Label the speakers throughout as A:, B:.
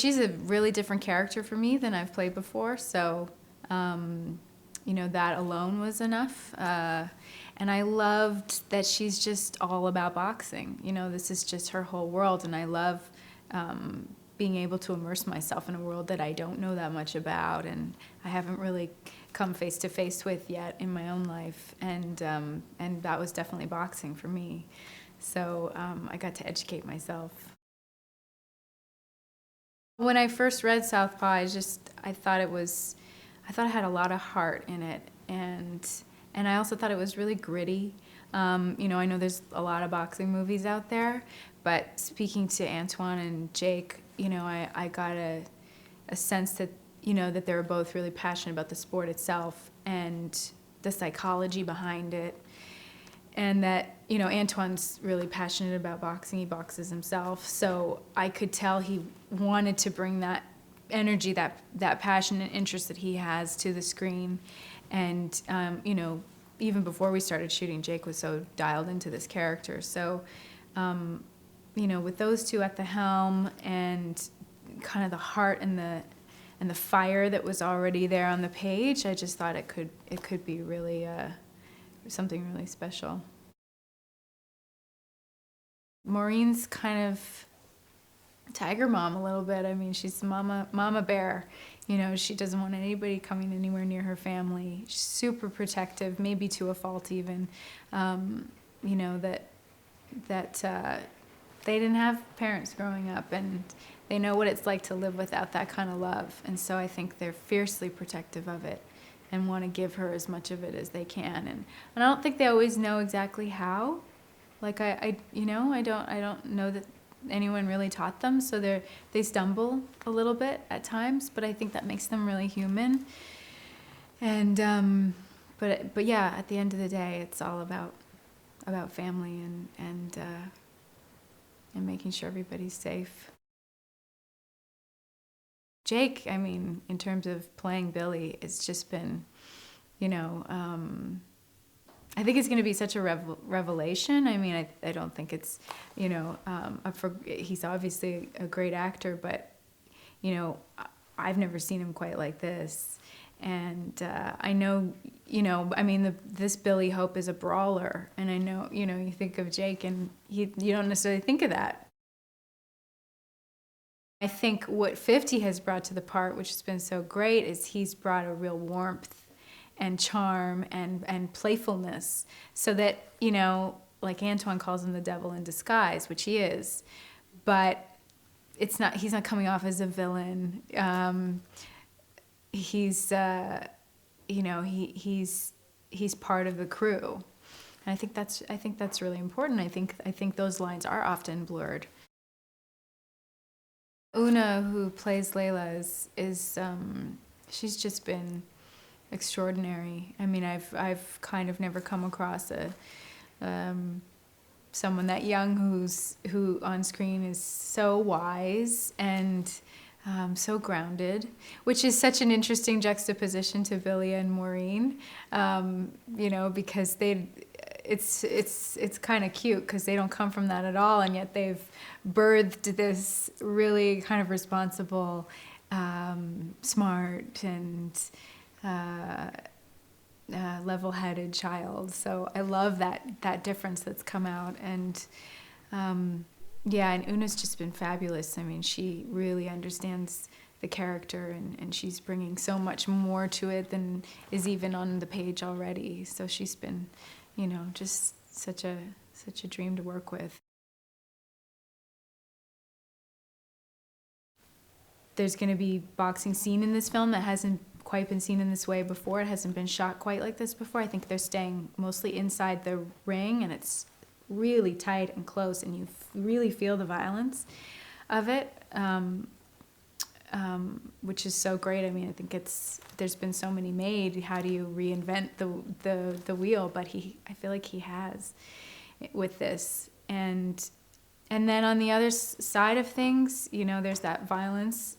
A: She's a really different character for me than I've played before, so you know, that alone was enough. And I loved that she's just all about boxing. You know, this is just her whole world, and I love being able to immerse myself in a world that I don't know that much about, and I haven't really come face to face with yet in my own life. And that was definitely boxing for me. So I got to educate myself. When I first read Southpaw, I thought it had a lot of heart in it, and I also thought it was really gritty. You know, I know there's a lot of boxing movies out there, but speaking to Antoine and Jake, you know, I got a sense that, you know, that they were both really passionate about the sport itself and the psychology behind it. And that, you know, Antoine's really passionate about boxing. He boxes himself. So I could tell he wanted to bring that energy, that passion and interest that he has to the screen. And, you know, even before we started shooting, Jake was so dialed into this character. So, you know, with those two at the helm and kind of the heart and the fire that was already there on the page, I just thought it could be really something really special. Maureen's kind of tiger mom a little bit. I mean, she's mama bear. You know, she doesn't want anybody coming anywhere near her family. She's super protective, maybe to a fault even. You know, that they didn't have parents growing up, and they know what it's like to live without that kind of love. And so I think they're fiercely protective of it and want to give her as much of it as they can. And I don't think they always know exactly how. Like you know, I don't know that anyone really taught them, so they stumble a little bit at times, but I think that makes them really human. And but yeah, at the end of the day, it's all about family and making sure everybody's safe. Jake, I mean, in terms of playing Billy, it's just been, you know, I think it's going to be such a revelation. I mean, I don't think it's, you know, he's obviously a great actor, but, you know, I've never seen him quite like this. And I know, you know, I mean, this Billy Hope is a brawler. And I know, you know, you think of Jake and you don't necessarily think of that. I think what 50 has brought to the part, which has been so great, is he's brought a real warmth and charm and playfulness, so that, you know, like Antoine calls him the devil in disguise, which he is, but he's not coming off as a villain. He's you know, he's part of the crew, and I think that's really important. I think those lines are often blurred. Una, who plays Layla, is she's just been extraordinary. I mean, I've kind of never come across someone that young who on screen is so wise and so grounded, which is such an interesting juxtaposition to Billy and Maureen. You know, because it's kind of cute because they don't come from that at all, and yet they've birthed this really kind of responsible, smart, and level-headed child. So I love that difference that's come out. And yeah, and Una's just been fabulous. I mean, she really understands the character, and she's bringing so much more to it than is even on the page already. So she's been, you know, just such a dream to work with. There's going to be boxing scene in this film that hasn't quite been seen in this way before. It hasn't been shot quite like this before. I think they're staying mostly inside the ring, and it's really tight and close, and you really feel the violence of it, which is so great. I mean, I think there's been so many made. How do you reinvent the wheel? But I feel like he has with this. And then on the other side of things, you know, there's that violence,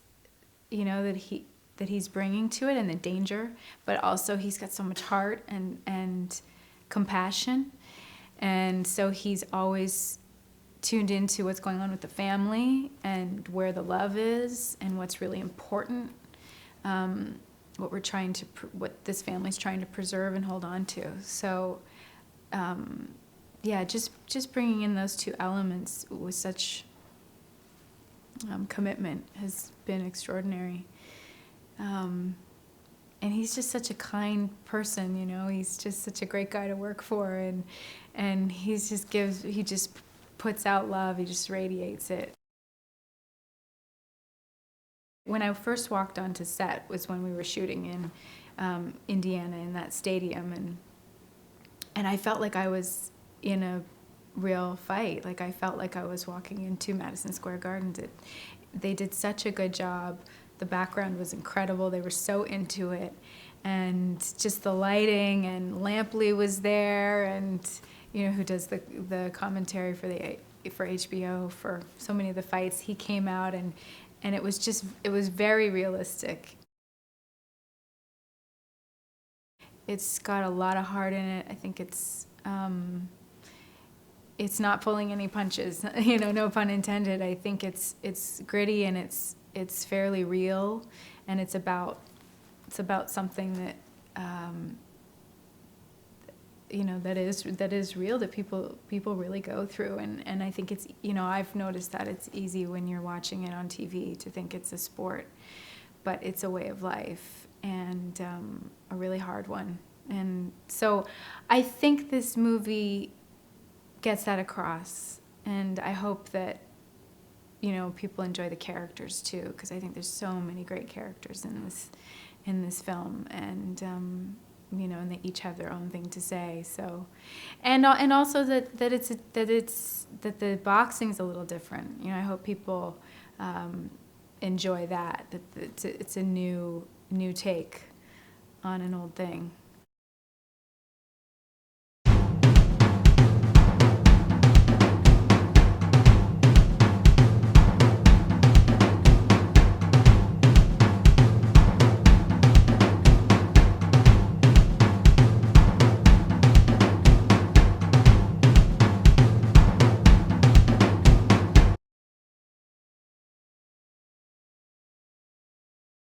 A: you know, that he's bringing to it, and the danger, but also he's got so much heart and compassion. And so he's always tuned into what's going on with the family and where the love is and what's really important, what this family's trying to preserve and hold on to. So, yeah, just bringing in those two elements with such commitment has been extraordinary. And he's just such a kind person, you know. He's just such a great guy to work for, and he just puts out love. He just radiates it. When I first walked onto set was when we were shooting in Indiana in that stadium, and I felt like I was in a real fight. Like I felt like I was walking into Madison Square Garden. They did such a good job. The background was incredible. They were so into it, and just the lighting, and Lampley was there, and you know, who does the commentary for HBO for so many of the fights. He came out, and it was very realistic. It's got a lot of heart in it. I think it's not pulling any punches, you know, no pun intended. I think it's gritty, and it's fairly real, and it's about something that you know, that is real, that people really go through, and I think it's, you know, I've noticed that it's easy when you're watching it on TV to think it's a sport, but it's a way of life, and a really hard one. And so I think this movie gets that across, and I hope that, you know, people enjoy the characters too, because I think there's so many great characters in this film, and you know, and they each have their own thing to say. So, and also that the boxing's a little different. You know, I hope people enjoy that. That it's a new take on an old thing.